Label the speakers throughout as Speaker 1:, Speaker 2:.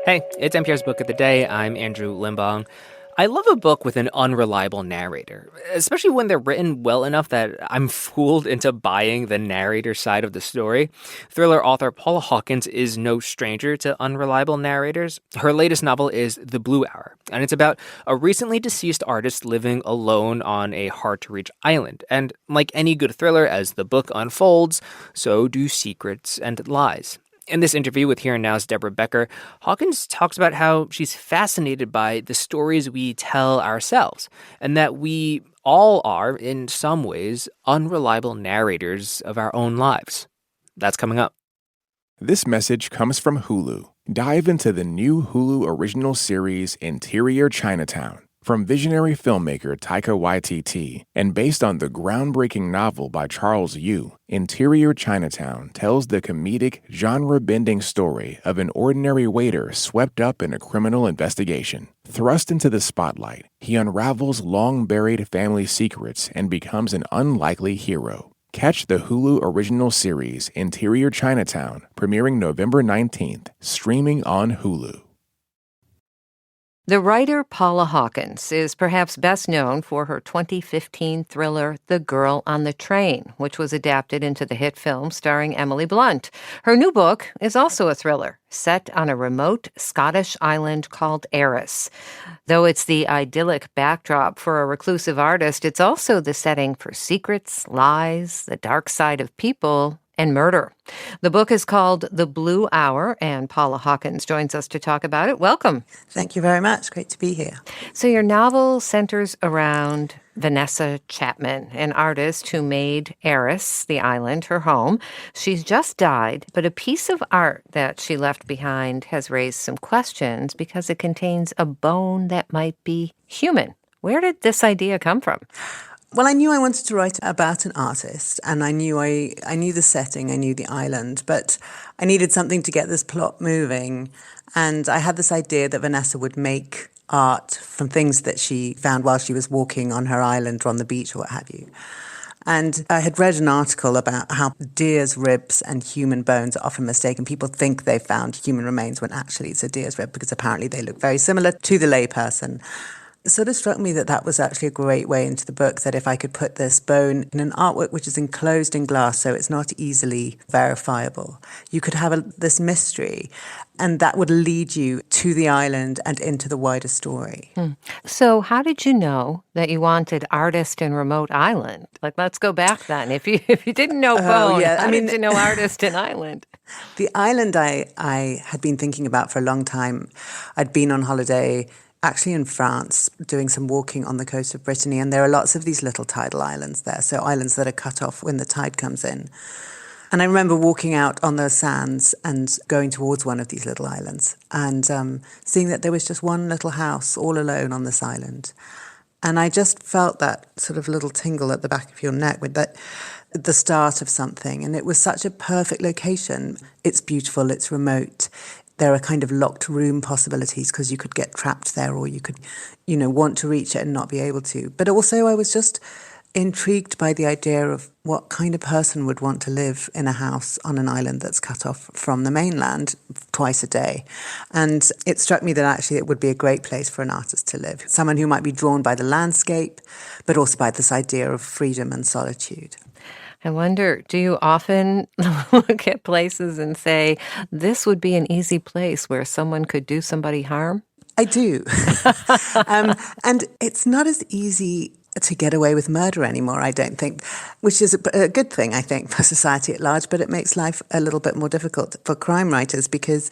Speaker 1: Hey, it's NPR's Book of the Day. I'm Andrew Limbong. I love a book with an unreliable narrator, especially when they're written well enough that I'm fooled into buying the narrator's side of the story. Thriller author Paula Hawkins is no stranger to unreliable narrators. Her latest novel is The Blue Hour, and it's about a recently deceased artist living alone on a hard-to-reach island. And like any good thriller, as the book unfolds, so do secrets and lies. In this interview with Here and Now's Deborah Becker, Hawkins talks about how she's fascinated by the stories we tell ourselves, and that we all are, in some ways, unreliable narrators of our own lives. That's coming up.
Speaker 2: This message comes from Hulu. Dive into the new Hulu original series Interior Chinatown. From visionary filmmaker Taika Waititi and based on the groundbreaking novel by Charles Yu, Interior Chinatown tells the comedic, genre-bending story of an ordinary waiter swept up in a criminal investigation. Thrust into the spotlight, he unravels long-buried family secrets and becomes an unlikely hero. Catch the Hulu original series Interior Chinatown, premiering November 19th, streaming on Hulu.
Speaker 3: The writer Paula Hawkins is perhaps best known for her 2015 thriller The Girl on the Train, which was adapted into the hit film starring Emily Blunt. Her new book is also a thriller, set on a remote Scottish island called Eris. Though it's the idyllic backdrop for a reclusive artist, it's also the setting for secrets, lies, the dark side of people, and murder. The book is called The Blue Hour, and Paula Hawkins joins us to talk about it. Welcome.
Speaker 4: Thank you very much. Great to be here.
Speaker 3: So your novel centers around Vanessa Chapman, an artist who made Eris, the island, her home. She's just died, but a piece of art that she left behind has raised some questions because it contains a bone that might be human. Where did this idea come from?
Speaker 4: Well, I knew I wanted to write about an artist, and I knew the setting, I knew the island, but I needed something to get this plot moving. And I had this idea that Vanessa would make art from things that she found while she was walking on her island or on the beach or what have you. And I had read an article about how deer's ribs and human bones are often mistaken. People think they found human remains when actually it's a deer's rib because apparently they look very similar to the layperson. It sort of struck me that that was actually a great way into the book, that if I could put this bone in an artwork which is enclosed in glass so it's not easily verifiable, you could have this mystery, and that would lead you to the island and into the wider story.
Speaker 3: So how did you know that you wanted artist in remote island? Like, let's go back then. If you didn't know bone, how did you know artist in island?
Speaker 4: The island I had been thinking about for a long time. I'd been on holiday actually in France, doing some walking on the coast of Brittany, and there are lots of these little tidal islands there, so islands that are cut off when the tide comes in. And I remember walking out on the sands and going towards one of these little islands and seeing that there was just one little house all alone on this island. And I just felt that sort of little tingle at the back of your neck with that, the start of something. And it was such a perfect location. It's beautiful, it's remote. There are kind of locked room possibilities because you could get trapped there or you could, want to reach it and not be able to. But also I was just intrigued by the idea of what kind of person would want to live in a house on an island that's cut off from the mainland twice a day. And it struck me that actually it would be a great place for an artist to live. Someone who might be drawn by the landscape, but also by this idea of freedom and solitude.
Speaker 3: I wonder, do you often look at places and say, this would be an easy place where someone could do somebody harm?
Speaker 4: I do. And it's not as easy to get away with murder anymore, I don't think, which is a good thing, I think, for society at large, but it makes life a little bit more difficult for crime writers because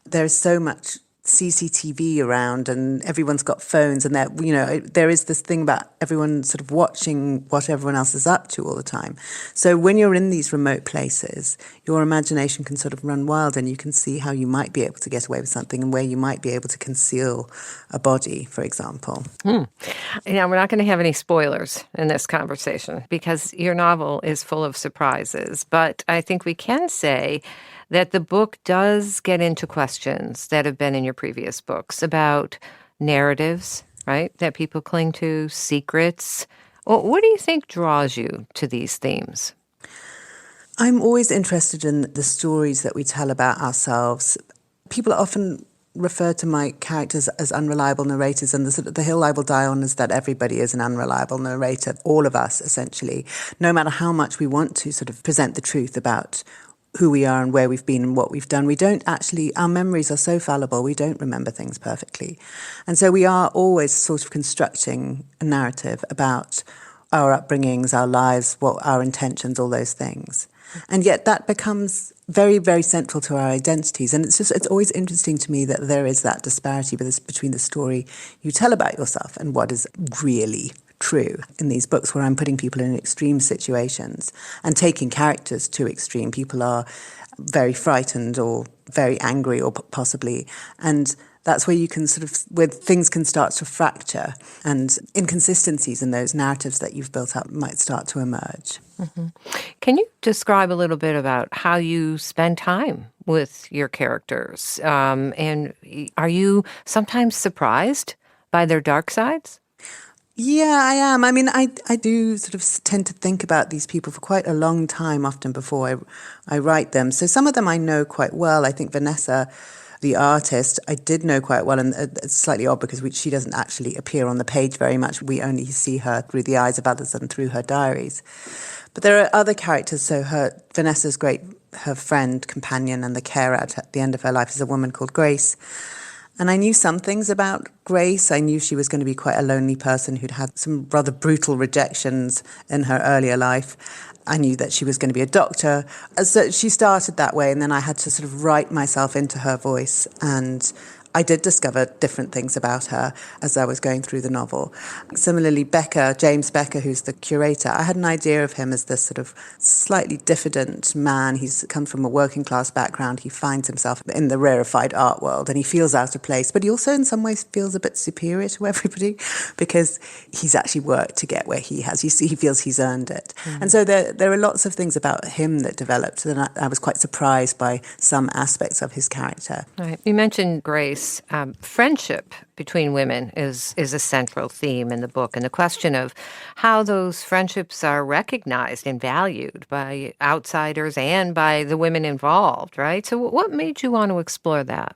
Speaker 4: there's so much CCTV around and everyone's got phones and there is this thing about everyone sort of watching what everyone else is up to all the time. So when you're in these remote places, your imagination can sort of run wild and you can see how you might be able to get away with something and where you might be able to conceal a body, for example.
Speaker 3: Now, we're not going to have any spoilers in this conversation because your novel is full of surprises, but I think we can say that the book does get into questions that have been in your previous books about narratives, right, that people cling to, secrets. Well, what do you think draws you to these themes?
Speaker 4: I'm always interested in the stories that we tell about ourselves. People often refer to my characters as unreliable narrators, and the hill I will die on is that everybody is an unreliable narrator, all of us, essentially. No matter how much we want to sort of present the truth about who we are and where we've been and what we've done, we don't actually, our memories are so fallible, we don't remember things perfectly. And so we are always sort of constructing a narrative about our upbringings, our lives, what our intentions, all those things. And yet that becomes very, very central to our identities. And it's always interesting to me that there is that disparity between the story you tell about yourself and what is really true in these books, where I'm putting people in extreme situations and taking characters to extreme. People are very frightened or very angry or possibly, and that's where you can where things can start to fracture and inconsistencies in those narratives that you've built up might start to emerge.
Speaker 3: Mm-hmm. Can you describe a little bit about how you spend time with your characters? And are you sometimes surprised by their dark sides?
Speaker 4: Yeah, I am. I mean, I do sort of tend to think about these people for quite a long time, often before I write them. So some of them I know quite well. I think Vanessa, the artist, I did know quite well, and it's slightly odd because she doesn't actually appear on the page very much. We only see her through the eyes of others and through her diaries. But there are other characters. So Vanessa's her friend, companion, and the carer at the end of her life is a woman called Grace. And I knew some things about Grace. I knew she was going to be quite a lonely person who'd had some rather brutal rejections in her earlier life. I knew that she was going to be a doctor. So she started that way, and then I had to sort of write myself into her voice, and I did discover different things about her as I was going through the novel. Similarly, Becker, James Becker, who's the curator, I had an idea of him as this sort of slightly diffident man. He's come from a working class background. He finds himself in the rarefied art world and he feels out of place, but he also in some ways feels a bit superior to everybody because he's actually worked to get where he has. He feels he's earned it. Mm. And so there are lots of things about him that developed, and I was quite surprised by some aspects of his character.
Speaker 3: Right. You mentioned Grace. Friendship between women is a central theme in the book, and the question of how those friendships are recognized and valued by outsiders and by the women involved, right? So what made you want to explore that?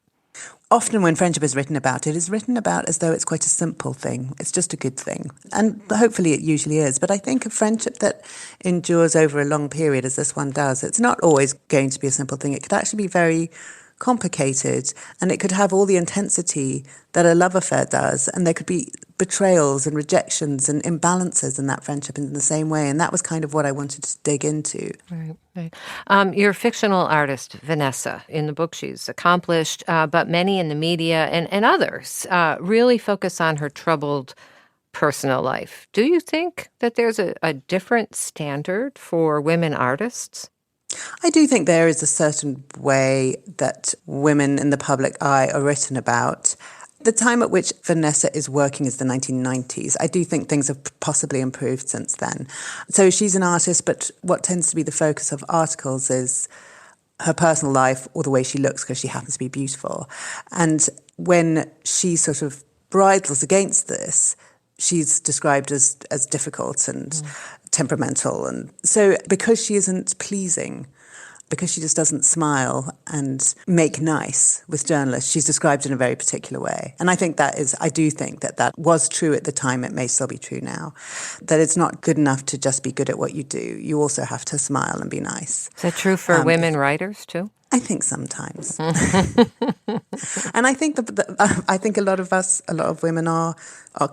Speaker 4: Often when friendship is written about, it is written about as though it's quite a simple thing. It's just a good thing. And hopefully it usually is. But I think a friendship that endures over a long period, as this one does, it's not always going to be a simple thing. It could actually be very complicated, and it could have all the intensity that a love affair does, and there could be betrayals and rejections and imbalances in that friendship in the same way, and that was kind of what I wanted to dig into.
Speaker 3: Right. You're a fictional artist, Vanessa. In the book, she's accomplished, but many in the media and others really focus on her troubled personal life. Do you think that there's a different standard for women artists?
Speaker 4: I do think there is a certain way that women in the public eye are written about. The time at which Vanessa is working is the 1990s. I do think things have possibly improved since then. So she's an artist, but what tends to be the focus of articles is her personal life or the way she looks because she happens to be beautiful. And when she sort of bridles against this, she's described as difficult and temperamental. And so because she isn't pleasing, because she just doesn't smile and make nice with journalists, she's described in a very particular way. And I do think that was true at the time. It may still be true now, that it's not good enough to just be good at what you do. You also have to smile and be nice.
Speaker 3: Is that true for women writers too?
Speaker 4: I think sometimes. And I think I think a lot of women are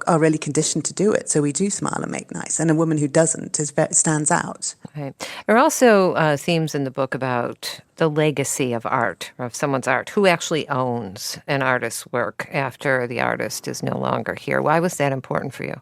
Speaker 4: really conditioned to do it. So we do smile and make nice. And a woman who doesn't stands out.
Speaker 3: Right. There are also themes in the book about the legacy of art, or of someone's art. Who actually owns an artist's work after the artist is no longer here? Why was that important for you?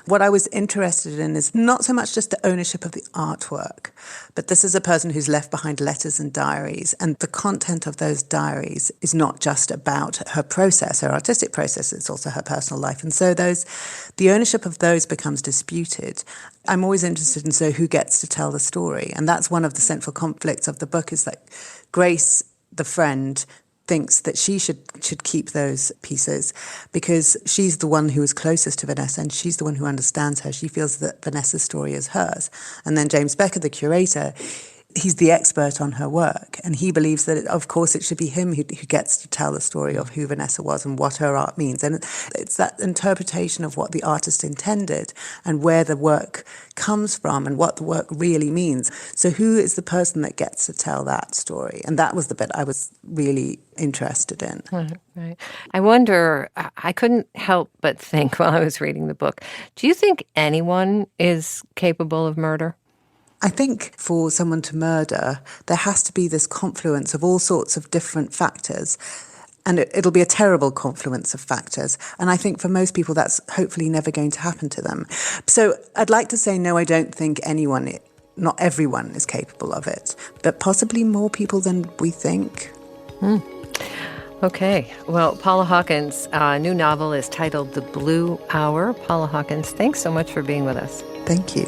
Speaker 4: What I was interested in is not so much just the ownership of the artwork, but this is a person who's left behind letters and diaries, and the content of those diaries is not just about her process, her artistic process, it's also her personal life. And so the ownership of those becomes disputed. I'm always interested in who gets to tell the story, and that's one of the central conflicts of the book, is that Grace, the friend, thinks that she should keep those pieces because she's the one who is closest to Vanessa and she's the one who understands her. She feels that Vanessa's story is hers. And then James Becker, the curator, he's the expert on her work, and he believes that, of course, it should be him who gets to tell the story of who Vanessa was and what her art means. And it's that interpretation of what the artist intended and where the work comes from and what the work really means. So who is the person that gets to tell that story? And that was the bit I was really interested in.
Speaker 3: Right. I wonder, I couldn't help but think while I was reading the book, do you think anyone is capable of murder?
Speaker 4: I think for someone to murder, there has to be this confluence of all sorts of different factors. And it'll be a terrible confluence of factors. And I think for most people, that's hopefully never going to happen to them. So I'd like to say, no, I don't think not everyone is capable of it, but possibly more people than we think.
Speaker 3: Okay. Well, Paula Hawkins' new novel is titled The Blue Hour. Paula Hawkins, thanks so much for being with us.
Speaker 4: Thank you.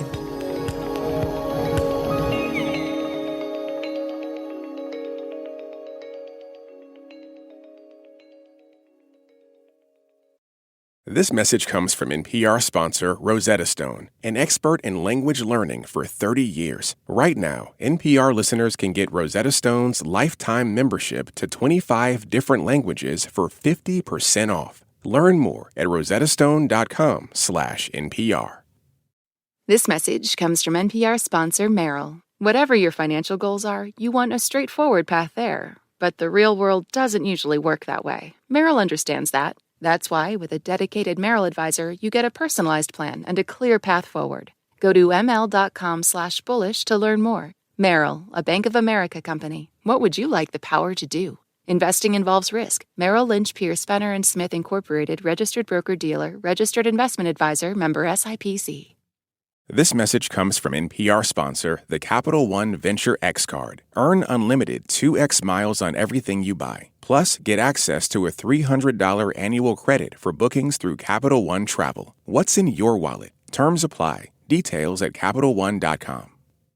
Speaker 2: This message comes from NPR sponsor Rosetta Stone, an expert in language learning for 30 years. Right now, NPR listeners can get Rosetta Stone's lifetime membership to 25 different languages for 50% off. Learn more at rosettastone.com/NPR.
Speaker 5: This message comes from NPR sponsor Merrill. Whatever your financial goals are, you want a straightforward path there. But the real world doesn't usually work that way. Merrill understands that. That's why, with a dedicated Merrill advisor, you get a personalized plan and a clear path forward. Go to ml.com/bullish to learn more. Merrill, a Bank of America company. What would you like the power to do? Investing involves risk. Merrill Lynch, Pierce, Fenner & Smith Incorporated, registered broker-dealer, registered investment advisor, member SIPC.
Speaker 2: This message comes from NPR sponsor, the Capital One Venture X Card. Earn unlimited 2x miles on everything you buy. Plus, get access to a $300 annual credit for bookings through Capital One Travel. What's in your wallet? Terms apply. Details at CapitalOne.com.